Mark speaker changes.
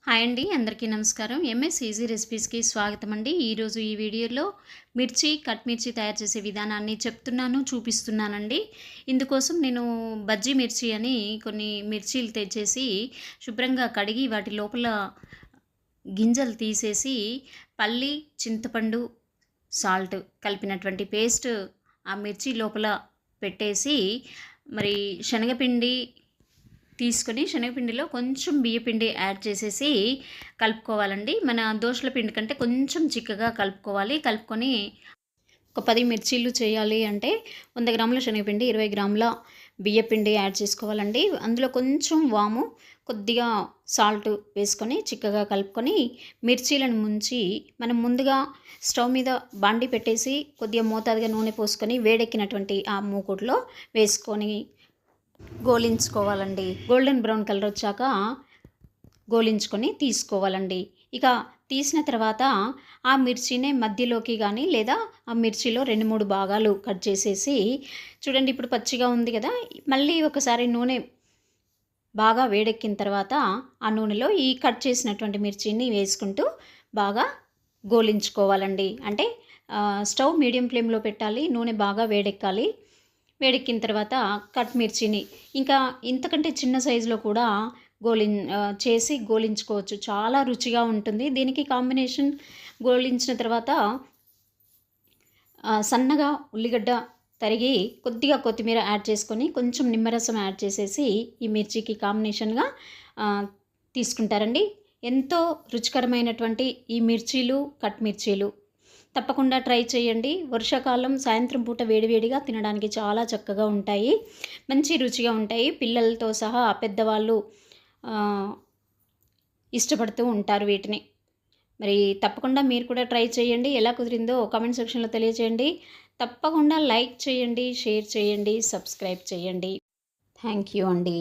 Speaker 1: Hi అండి, అందరికీ నమస్కారం. ఎంఎస్ ఈజీ రెసిపీస్కి స్వాగతం అండి. ఈరోజు ఈ వీడియోలో కట్ మిర్చి తయారు చేసే విధానాన్ని చెప్తున్నాను, చూపిస్తున్నానండి. ఇందుకోసం నేను బజ్జీ మిర్చి అని కొన్ని మిర్చీలు తెచ్చేసి శుభ్రంగా కడిగి వాటి లోపల గింజలు తీసేసి పల్లి, చింతపండు, సాల్ట్ కలిపినటువంటి పేస్ట్ ఆ మిర్చి లోపల పెట్టేసి మరి శనగపిండి తీసుకొని శనగపిండిలో కొంచెం బియ్యపిండి యాడ్ చేసేసి కలుపుకోవాలండి. మన దోసల పిండి కంటే కొంచెం చిక్కగా కలుపుకోవాలి. కలుపుకొని ఒక 10 మిర్చీలు చేయాలి అంటే 100 గ్రాముల శనగపిండి, 20 గ్రాముల బియ్యపిండి యాడ్ చేసుకోవాలండి. అందులో కొంచెం వాము, కొద్దిగా సాల్ట్ వేసుకొని చిక్కగా కలుపుకొని మిర్చీలను ముంచి మనం ముందుగా స్టవ్ మీద బాండి పెట్టేసి కొద్దిగా మోతాదుగా నూనె పోసుకొని వేడెక్కినటువంటి ఆ మూకుడులో వేసుకొని గోలించుకోవాలండి. గోల్డెన్ బ్రౌన్ కలర్ వచ్చాక గోలించుకొని తీసుకోవాలండి. ఇక తీసిన తర్వాత ఆ మిర్చినే మధ్యలోకి కానీ లేదా ఆ మిర్చిలో 2-3 భాగాలు కట్ చేసేసి చూడండి, ఇప్పుడు పచ్చిగా ఉంది కదా, మళ్ళీ ఒకసారి నూనె బాగా వేడెక్కిన తర్వాత ఆ నూనెలో ఈ కట్ చేసినటువంటి మిర్చిని వేసుకుంటూ బాగా గోలించుకోవాలండి. అంటే స్టవ్ మీడియం ఫ్లేమ్లో పెట్టాలి, నూనె బాగా వేడెక్కాలి. వేడెక్కిన తర్వాత కట్ మిర్చిని ఇంకా ఇంతకంటే చిన్న సైజులో కూడా చేసి గోలించుకోవచ్చు. చాలా రుచిగా ఉంటుంది. దీనికి కాంబినేషన్ గోలించిన తర్వాత సన్నగా ఉల్లిగడ్డ తరిగి కొద్దిగా కొత్తిమీర యాడ్ చేసుకొని కొంచెం నిమ్మరసం యాడ్ చేసేసి ఈ మిర్చికి కాంబినేషన్గా తీసుకుంటారండి. ఎంతో రుచికరమైనటువంటి ఈ మిర్చీలు, కట్ మిర్చీలు తప్పకుండా ట్రై చేయండి. వర్షాకాలం సాయంత్రం పూట వేడివేడిగా తినడానికి చాలా చక్కగా ఉంటాయి, మంచి రుచిగా ఉంటాయి. పిల్లలతో సహా పెద్దవాళ్ళు ఇష్టపడుతూ ఉంటారు వీటిని. మరి తప్పకుండా మీరు కూడా ట్రై చేయండి. ఎలా కుదిరిందో కామెంట్ సెక్షన్లో తెలియజేయండి. తప్పకుండా లైక్ చేయండి, షేర్ చేయండి, సబ్స్క్రైబ్ చేయండి. థ్యాంక్ యూ అండి.